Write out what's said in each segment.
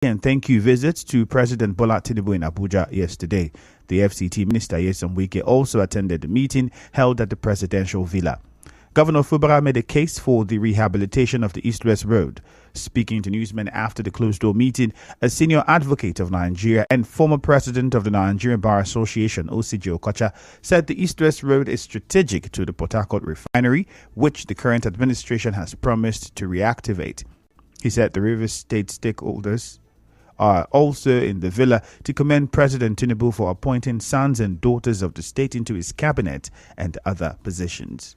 and thank you visits to President Bola Tinubu in Abuja yesterday. The FCT Minister Nyesom Wike also attended the meeting held at the presidential villa. Governor Fubara made a case for the rehabilitation of the East-West Road. Speaking to newsmen after the closed-door meeting, a senior advocate of Nigeria and former president of the Nigerian Bar Association, OCJ Okocha, said the East-West Road is strategic to the Port Harcourt refinery, which the current administration has promised to reactivate. He said the Rivers State stakeholders are also in the villa to commend President Tinubu for appointing sons and daughters of the state into his cabinet and other positions.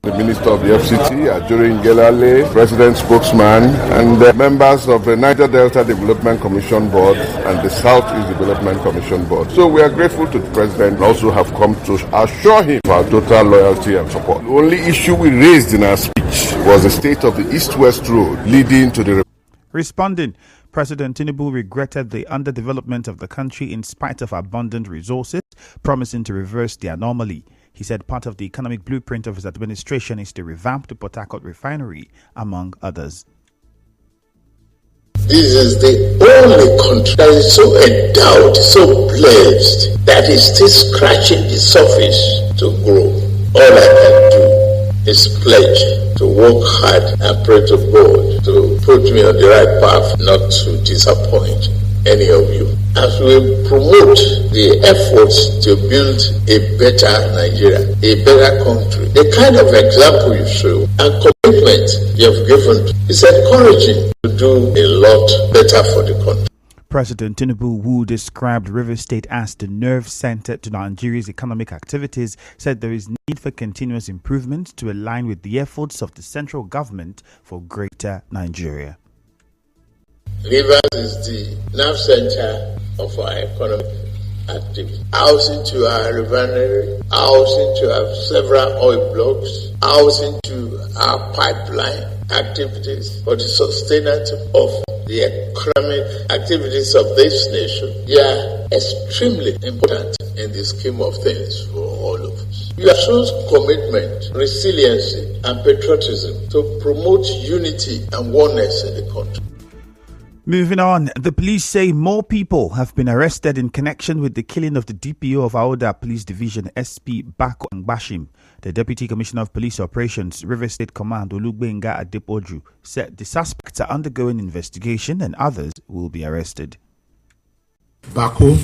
The Minister of the FCT, Ajurin Gelale, President Spokesman, and members of the Niger Delta Development Commission Board and the Southeast Development Commission Board. So we are grateful to the President and also have come to assure him of our total loyalty and support. The only issue we raised in our speech was the state of the East-West Road leading to the... Responding, President Tinubu regretted the underdevelopment of the country in spite of abundant resources, promising to reverse the anomaly. He said part of the economic blueprint of his administration is to revamp the Port Harcourt refinery, among others. This is the only country that is so endowed, so blessed, that is still scratching the surface to grow. All I can do is pledge to work hard and pray to God to put me on the right path, not to disappoint any of you. As we promote the efforts to build a better Nigeria, a better country, the kind of example you show and commitment you have given is encouraging to do a lot better for the country. President Tinubu, who described Rivers State as the nerve center to Nigeria's economic activities, said there is need for continuous improvement to align with the efforts of the central government for greater Nigeria. Rivers is the nerve center of our economic activity. Housing to our refinery, housing to our several oil blocks, housing to our pipeline activities for the sustenance of the economic activities of this nation. They are extremely important in the scheme of things for all of us. You have shown commitment, resiliency, and patriotism to promote unity and oneness in the country. Moving on, the police say more people have been arrested in connection with the killing of the DPO of Aoda Police Division, SP Bako Bashim. The Deputy Commissioner of Police Operations, River State Command Olugbenga Adepoju, said the suspects are undergoing investigation and others will be arrested. Bako,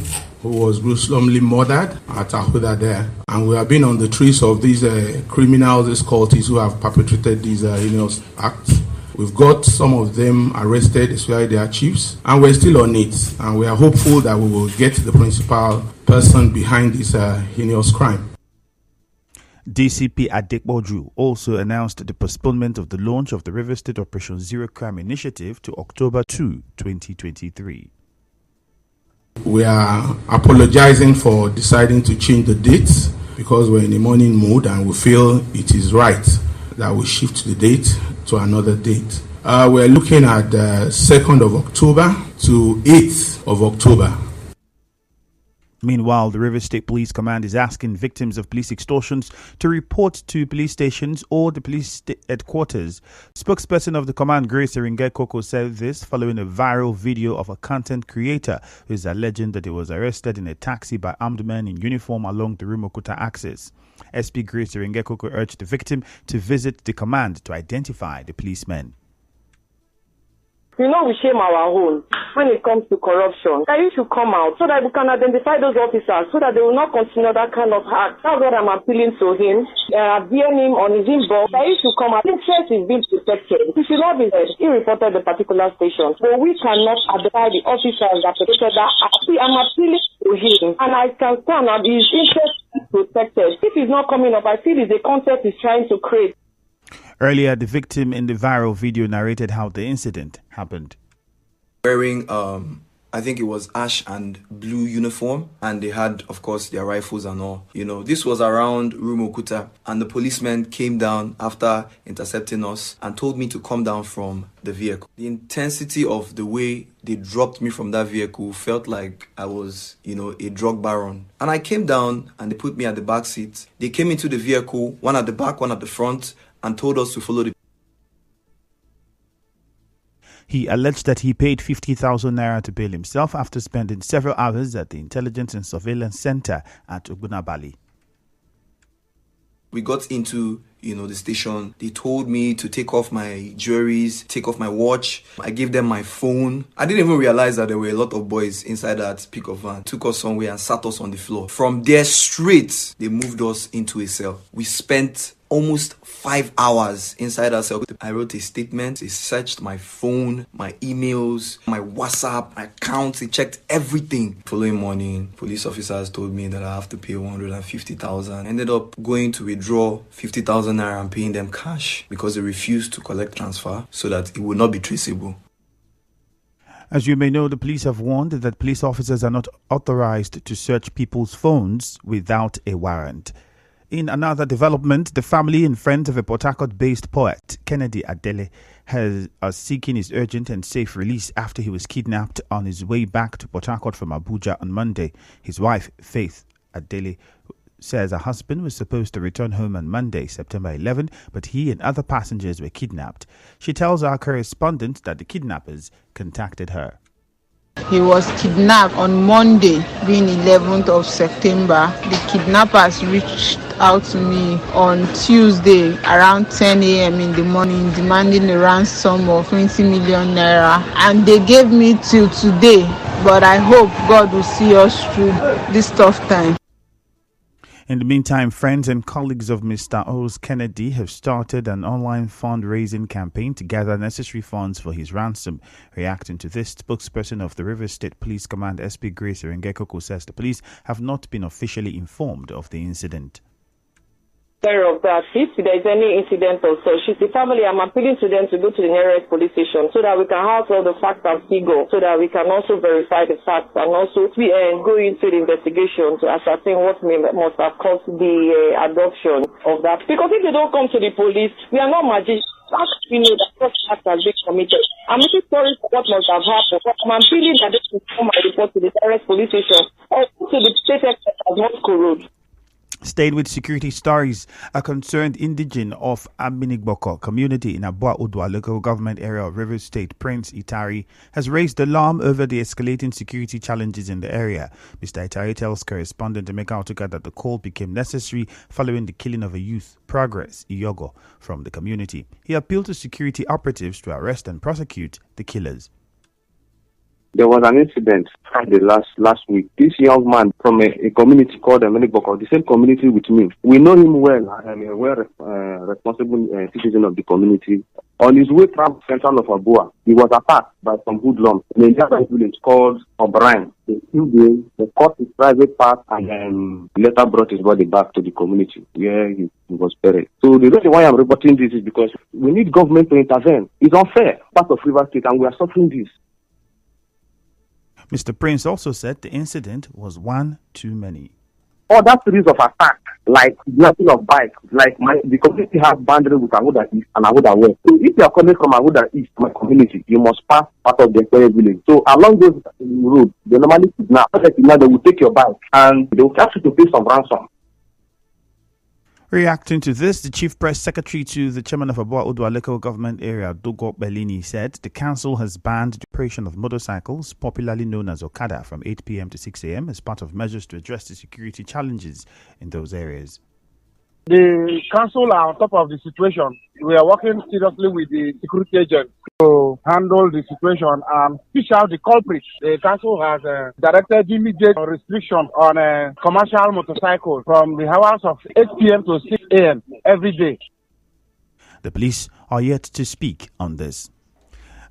who was gruesomely murdered at Aoda there, and we have been on the trace of these criminals, these cultists who have perpetrated these heinous acts. We've got some of them arrested, especially their chiefs, and we're still on it. And we are hopeful that we will get the principal person behind this heinous crime. DCP Adepoju also announced the postponement of the launch of the River State Operation Zero Crime Initiative to October 2, 2023. We are apologizing for deciding to change the dates because we're in a mourning mood and we feel it is right that we shift the date to another date. We're looking at 2nd of October to 8th of October. Meanwhile, the River State Police Command is asking victims of police extortions to report to police stations or the police headquarters. Spokesperson of the command, Grace Eringe-Koko, said this following a viral video of a content creator who is alleging that he was arrested in a taxi by armed men in uniform along the Rumokuta axis. SP Grace Eringe-Koko urged the victim to visit the command to identify the policemen. We shame our own when it comes to corruption. That you should come out so that we can identify those officers so that they will not continue that kind of act. That's what I'm appealing to him. Being him on his inbox. That you should come out. Interest is being protected. He should not be there. He reported the particular station. But we cannot identify the officers that protected that act. I'm appealing to him. And I can stand and his interest is protected. If he's not coming up, I feel it's a concept he's trying to create. Earlier, the victim in the viral video narrated how the incident happened. Wearing, I think it was ash and blue uniform, and they had, of course, their rifles and all. This was around Rumokuta, and the policemen came down after intercepting us and told me to come down from the vehicle. The intensity of the way they dropped me from that vehicle felt like I was, a drug baron. And I came down and they put me at the back seat. They came into the vehicle, one at the back, one at the front, and told us to follow the... He alleged that he paid 50,000 naira to bail himself after spending several hours at the Intelligence and Surveillance Center at Ogunabali. We got into, the station. They told me to take off my jewelries, take off my watch. I gave them my phone. I didn't even realize that there were a lot of boys inside that pickup van. Took us somewhere and sat us on the floor. From there straight, they moved us into a cell. We spent almost 5 hours inside our cell. I wrote a statement. They searched my phone, my emails, my WhatsApp, my accounts. They checked everything. Following morning, police officers told me that I have to pay 150,000. Ended up going to withdraw 50,000 naira and paying them cash because they refused to collect transfer so that it would not be traceable. As you may know, the police have warned that police officers are not authorized to search people's phones without a warrant. In another development, the family and friends of a Port Harcourt-based poet, Kennedy Adele, are seeking his urgent and safe release after he was kidnapped on his way back to Port Harcourt from Abuja on Monday. His wife, Faith Adele, says her husband was supposed to return home on Monday, September 11, but he and other passengers were kidnapped. She tells our correspondent that the kidnappers contacted her. He was kidnapped on Monday, being 11th of September. The kidnappers reached out to me on Tuesday around 10 a.m. in the morning, demanding a ransom of 20 million naira. And they gave me till today, but I hope God will see us through this tough time. In the meantime, friends and colleagues of Mr. O's Kennedy have started an online fundraising campaign to gather necessary funds for his ransom. Reacting to this, spokesperson of the Rivers State Police Command, SP Grace Erengekoko, says the police have not been officially informed of the incident. Of that, if there is any incident or so, she's the family. I'm appealing to them to go to the nearest police station so that we can have all the facts and figures, so that we can also verify the facts and also go into the investigation to ascertain what must have caused the adoption of that. Because if they don't come to the police, we are not magicians. We know that such act has been committed. I'm really sorry for what must have happened, but I'm appealing that they should come and report to the nearest police station or to the state headquarters of North Road. Stayed with security stories, a concerned indigene of Abinigboko community in Abua Odwa local government area of Rivers State, Prince Itari, has raised alarm over the escalating security challenges in the area. Mr. Itari tells correspondent Emeka Otuka that the call became necessary following the killing of a youth, Progress Iyogo, from the community. He appealed to security operatives to arrest and prosecute the killers. There was an incident Friday last week. This young man from a community called Abinigboko, the same community with me. We know him well. I'm a responsible citizen of the community. On his way from central of Abua, he was attacked by some hoodlums in a nearby village called O'Brien. They killed him, they cut his private part, and later brought his body back to the community where he was buried. So the reason why I'm reporting this is because we need government to intervene. It's unfair, part of Rivers State, and we are suffering this. Mr. Prince also said the incident was one too many. Other series of attacks, like blocking of bikes, like the community has boundary with Ahuda East and Ahuda West. So if you are coming from Ahuda East, my community, you must pass part of the entire village. So along those roads, they normally kidnap. They will take your bike and they will ask you to pay some ransom. Reacting to this, the Chief Press Secretary to the Chairman of Abua Odwa Local Government Area, Dogo Bellini, said the council has banned the operation of motorcycles, popularly known as Okada, from 8 p.m. to 6 a.m. as part of measures to address the security challenges in those areas. The council are on top of the situation. We are working seriously with the security agents to handle the situation and fish out the culprits. The council has directed immediate restriction on commercial motorcycles from the hours of 8 p.m. to 6 a.m. every day. The police are yet to speak on this.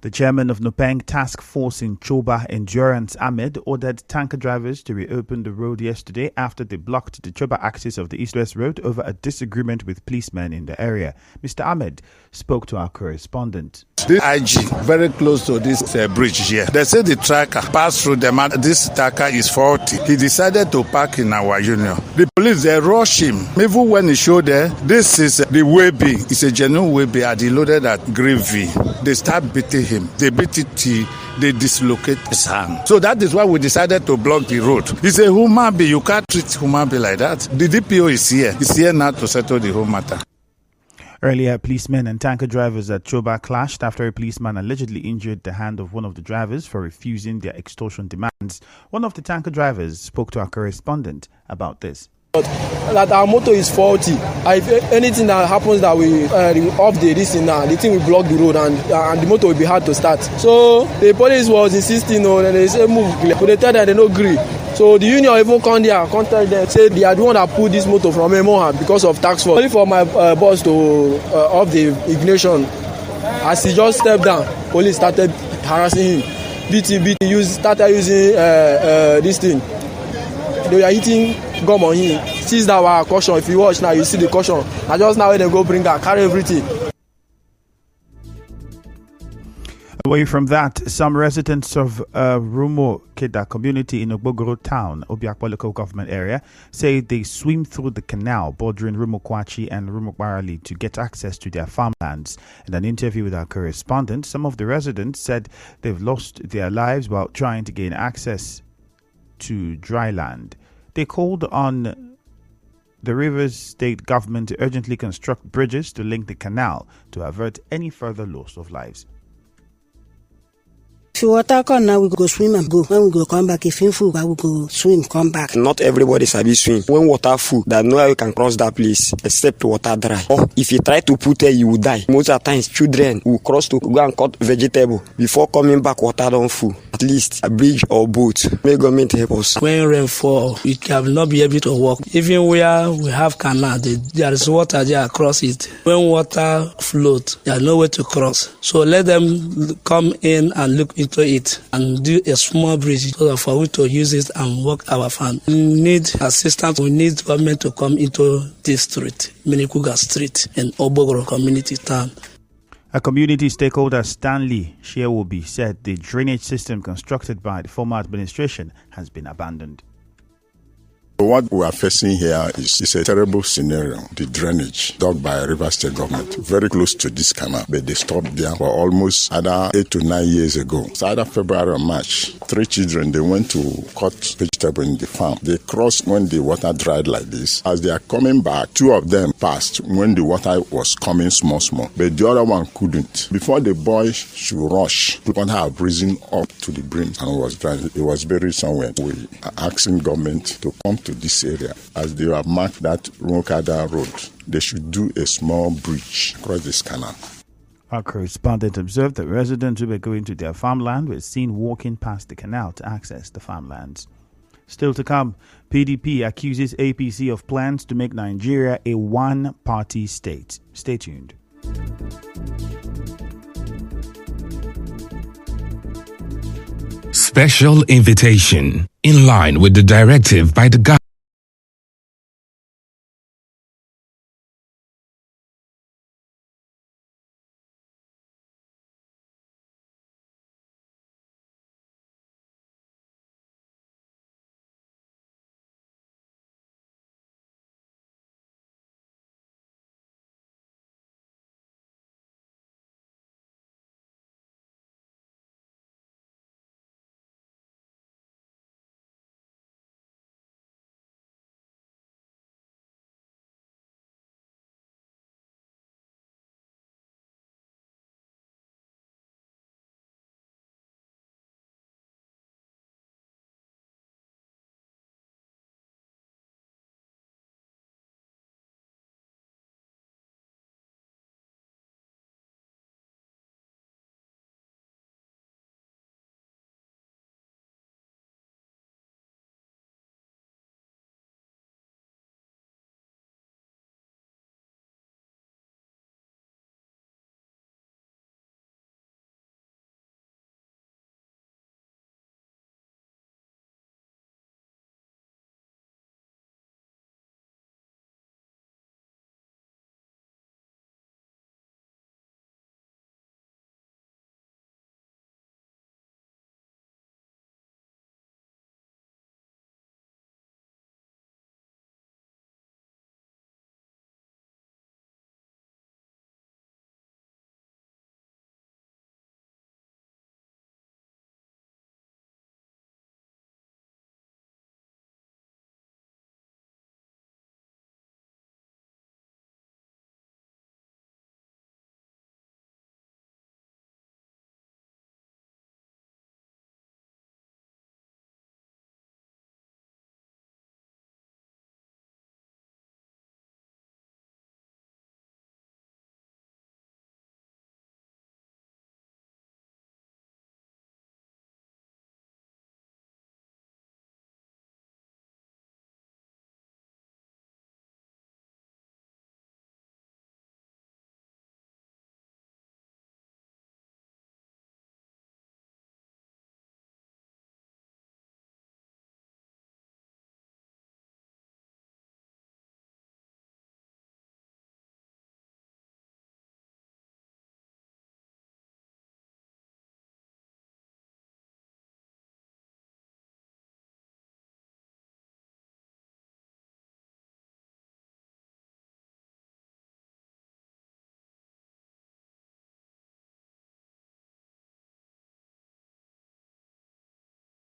The chairman of Nupeng Task Force in Choba, Endurance Ahmed, ordered tanker drivers to reopen the road yesterday after they blocked the Choba axis of the East-West Road over a disagreement with policemen in the area. Mr. Ahmed spoke to our correspondent. This IG, very close to this bridge here. They say the tracker passed through them and this tracker is faulty. He decided to park in our union. The police, they rush him. Even when he showed there, this is the Webby. It's a genuine Webby and he loaded at Gravy. They start beating him. They beat it till they dislocate his hand. So that is why we decided to block the road. He's a human being. You can't treat human being like that. The DPO is here. He's here now to settle the whole matter. Earlier, policemen and tanker drivers at Choba clashed after a policeman allegedly injured the hand of one of the drivers for refusing their extortion demands. One of the tanker drivers spoke to our correspondent about this. That our motor is faulty. If anything that happens that we off this thing now, the thing will block the road and the motor will be hard to start. So the police was insisting on, and they say move. But they tell them they don't agree. So the union even come there, contact them, say they are the one that pulled this motor from Emoha because of tax fraud. Only for my boss to off the ignition. As he just stepped down, police started harassing him. BT started using this thing. They are hitting gum on him. Since that was a caution, if you watch now, you see the caution. And just now when they go bring her, carry everything. Away from that, some residents of Rumo Keda community in Ogbogoro town, Obiakpo local government area, say they swim through the canal bordering Rumo Kwachi and Rumo Barali to get access to their farmlands. In an interview with our correspondent, some of the residents said they've lost their lives while trying to gain access to dry land. They called on the Rivers State government to urgently construct bridges to link the canal to avert any further loss of lives. If water come now, we go swim and go. When we go come back, if in full, we go swim, come back. Not everybody sabi swim. When water full, there's no way you can cross that place except water dry. Or if you try to put there, you will die. Most of the times, children will cross to go and cut vegetable. Before coming back, water don't full. At least a bridge or boat. May government help us. When rain fall, we can not be able to walk. Even where we have canal, there is water there across it. When water float, there's no way to cross. So let them come in and look into it and do a small bridge so that for we to use it and work our farm. We need assistance. We need government to come into this street, Minikuga Street in Obogoro community town. A community stakeholder, Stanley Shewobi, said the drainage system constructed by the former administration has been abandoned. What we are facing here is a terrible scenario. The drainage dug by River State government, very close to this canal, but they stopped there for almost either 8 to 9 years ago. So either February or March, 3 children, they went to cut vegetable in the farm. They crossed when the water dried like this. As they are coming back, 2 of them passed when the water was coming small, but the other one couldn't. Before the boy should rush, the water have risen up to the brim and was dry. It was buried somewhere. We are asking government to come to this area. As they have marked that Rokada road, they should do a small bridge across this canal. Our correspondent observed that residents who were going to their farmland were seen walking past the canal to access the farmlands. Still to come, PDP accuses APC of plans to make Nigeria a one-party state. Stay tuned. Special invitation in line with the directive by the government.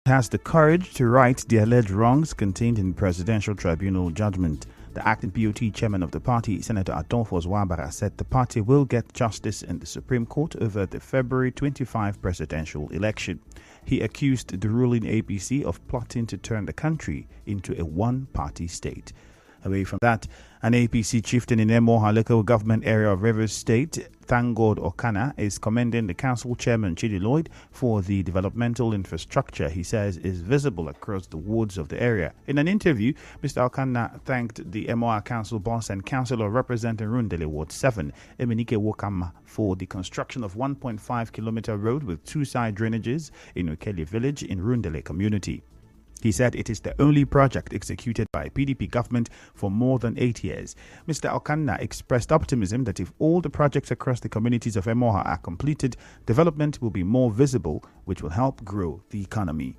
has the courage to right the alleged wrongs contained in presidential tribunal judgment. The acting BOT chairman of the party, Senator Adolfo Zwabara, said the party will get justice in the Supreme Court over the February 25 presidential election. He accused the ruling APC of plotting to turn the country into a one-party state. Away from that, an APC chieftain in Emoha local government area of Rivers State, Thangod Okana, is commending the council chairman Chidi Lloyd for the developmental infrastructure he says is visible across the wards of the area. In an interview, Mr. Okana thanked the Emoha council boss and councillor representing Rundele Ward 7, Emenike Wokama, for the construction of 1.5-kilometer road with two-side drainages in Okeli village in Rundele community. He said it is the only project executed by PDP government for more than 8 years. Mr. Okanna expressed optimism that if all the projects across the communities of Emoha are completed, development will be more visible, which will help grow the economy.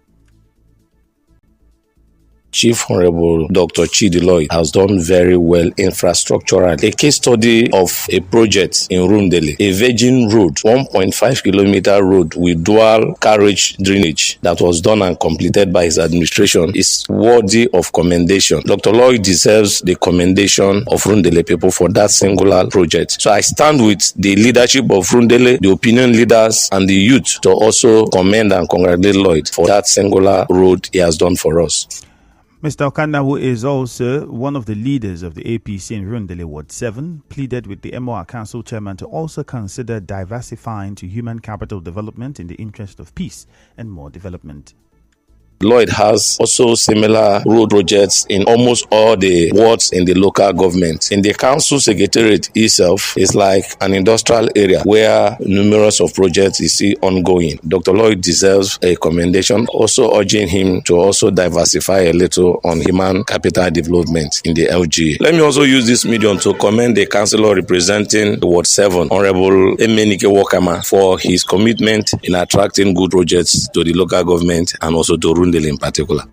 Chief Honorable Dr. Chidi Lloyd has done very well infrastructurally. A case study of a project in Rundele, a virgin road, 1.5-kilometer road with dual carriage drainage that was done and completed by his administration is worthy of commendation. Dr. Lloyd deserves the commendation of Rundele people for that singular project. So I stand with the leadership of Rundele, the opinion leaders, and the youth to also commend and congratulate Lloyd for that singular road he has done for us. Mr. Okanda, who is also one of the leaders of the APC in Rundele Ward 7, pleaded with the Emoha Council chairman to also consider diversifying to human capital development in the interest of peace and more development. Lloyd has also similar road projects in almost all the wards in the local government. In the council secretariat itself is like an industrial area where numerous of projects you see ongoing. Dr. Lloyd deserves a commendation, also urging him to also diversify a little on human capital development in the LG. Let me also use this medium to commend the councillor representing Ward 7, Honorable Emenike Wokama, for his commitment in attracting good projects to the local government and also to Rundele in particular.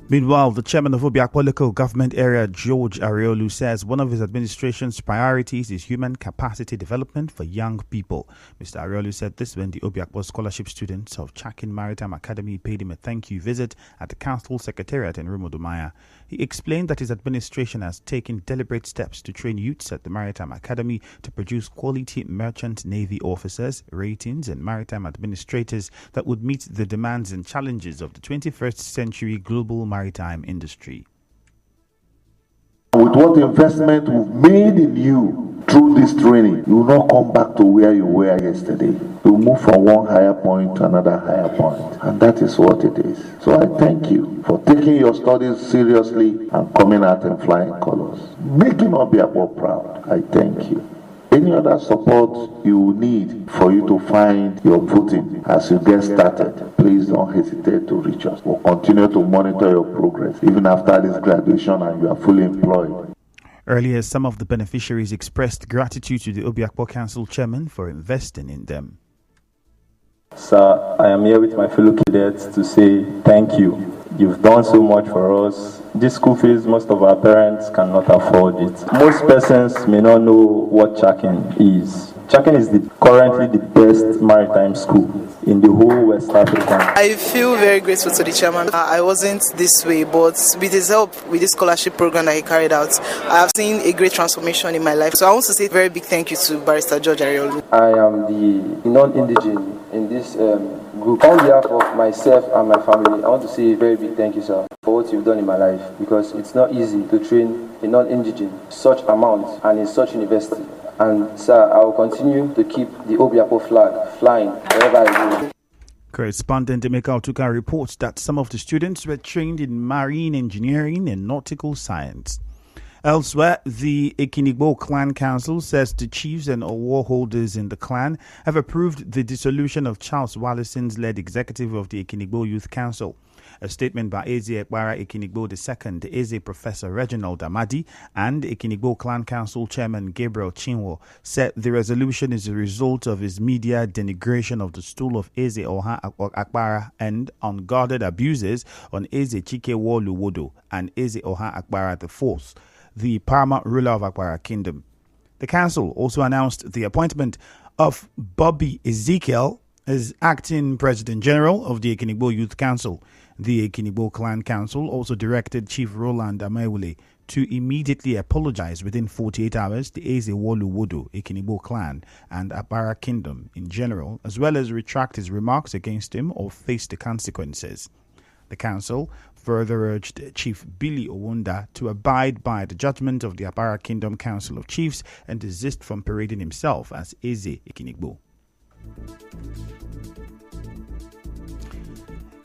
Meanwhile, the chairman of Obiakpo local government area, George Ariolu, says one of his administration's priorities is human capacity development for young people. Mr. Ariolu said this when the Obiakpo scholarship students of Chakin Maritime Academy paid him a thank you visit at the council secretariat in Rumodumaya. He explained that his administration has taken deliberate steps to train youths at the Maritime Academy to produce quality merchant navy officers, ratings, and maritime administrators that would meet the demands and challenges of the 21st century global maritime industry. With what investment we've made in you through this training, you will not come back to where you were yesterday. You move from one higher point to another higher point. And that is what it is. So I thank you for taking your studies seriously and coming out in flying colors. Making Obiakpo proud. I thank you. Any other support you need for you to find your footing as you get started, please don't hesitate to reach us. We'll continue to monitor your progress even after this graduation and you are fully employed. Earlier, some of the beneficiaries expressed gratitude to the Obiakpo Council chairman for investing in them. Sir, I am here with my fellow cadets to say thank you. You've done so much for us. This school fees, most of our parents cannot afford it. Most persons may not know what Chakin is. Chakin is currently the best maritime school in the whole West Africa. I feel very grateful to the chairman. I wasn't this way, but with his help, with this scholarship program that he carried out, I have seen a great transformation in my life. So I want to say a very big thank you to Barrister George Ariolu. I am the non-indigene in this group. On behalf of myself and my family, I want to say a very big thank you, sir, for what you've done in my life, because it's not easy to train a non-indigene such amount and in such university. And sir, I will continue to keep the Obiakpo flag flying wherever I go. Correspondent Emeka Otuka reports that some of the students were trained in marine engineering and nautical science. Elsewhere, the Ekinigbo Clan Council says the chiefs and award holders in the clan have approved the dissolution of Charles Wallison's led executive of the Ekinigbo Youth Council. A statement by Eze Ekbara Ekinigbo II, Eze Professor Reginald Amadi, and Ekinigbo Clan Council Chairman Gabriel Chinwo said the resolution is a result of his media denigration of the stool of Eze Oha Akbara and unguarded abuses on Eze Chikewo Luwodo and Eze Oha Akbara IV, the paramount ruler of Akbara Kingdom. The council also announced the appointment of Bobby Ezekiel as acting President General of the Ekinigbo Youth Council. The Ekinigbo Clan Council also directed Chief Roland Amewule to immediately apologize within 48 hours to Ezewolu Wodo, Ekinigbo Clan, and Abara Kingdom in general, as well as retract his remarks against him or face the consequences. The council further urged Chief Billy Owunda to abide by the judgment of the Abara Kingdom Council of Chiefs and desist from parading himself as Eze Ekinigbo.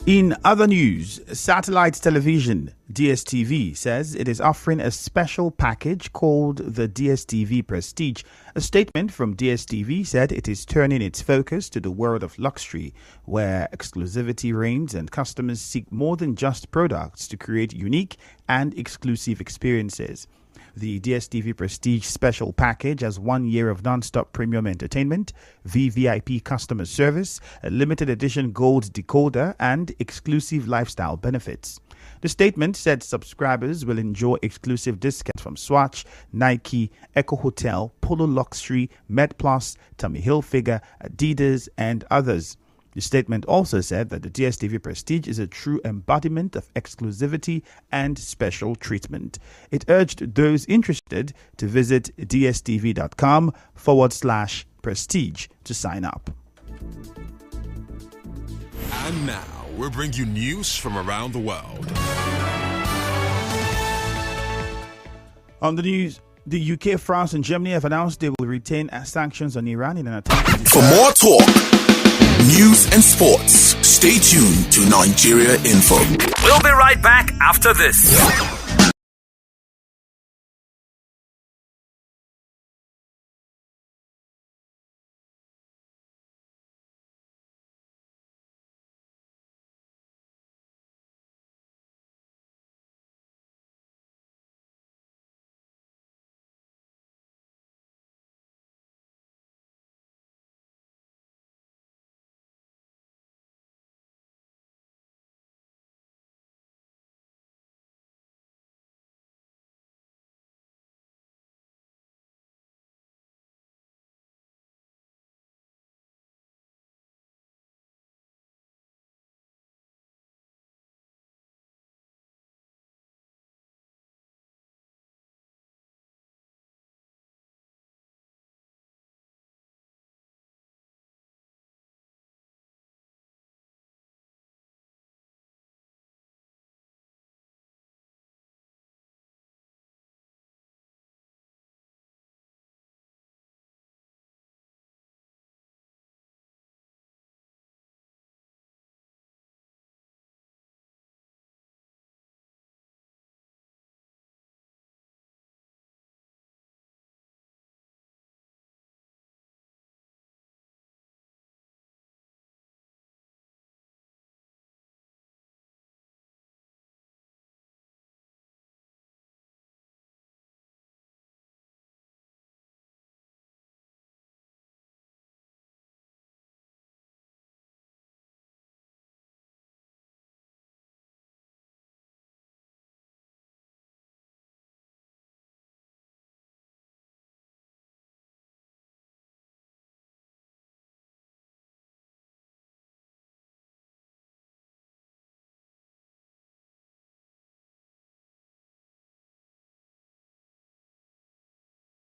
In other news, satellite television DSTV says it is offering a special package called the DSTV Prestige. A statement from DSTV said it is turning its focus to the world of luxury, where exclusivity reigns and customers seek more than just products to create unique and exclusive experiences. The DSTV Prestige Special Package has 1 year of non-stop premium entertainment, VVIP customer service, a limited edition gold decoder, and exclusive lifestyle benefits. The statement said subscribers will enjoy exclusive discounts from Swatch, Nike, Eco Hotel, Polo Luxury, MedPlus, Tommy Hilfiger, Adidas, and others. The statement also said that the DSTV Prestige is a true embodiment of exclusivity and special treatment. It urged those interested to visit dstv.com/prestige to sign up. And now we'll bring you news from around the world. On the news, the UK, France, and Germany have announced they will retain sanctions on Iran in an attempt to... For more talk, news and sports, stay tuned to Nigeria Info. We'll be right back after this.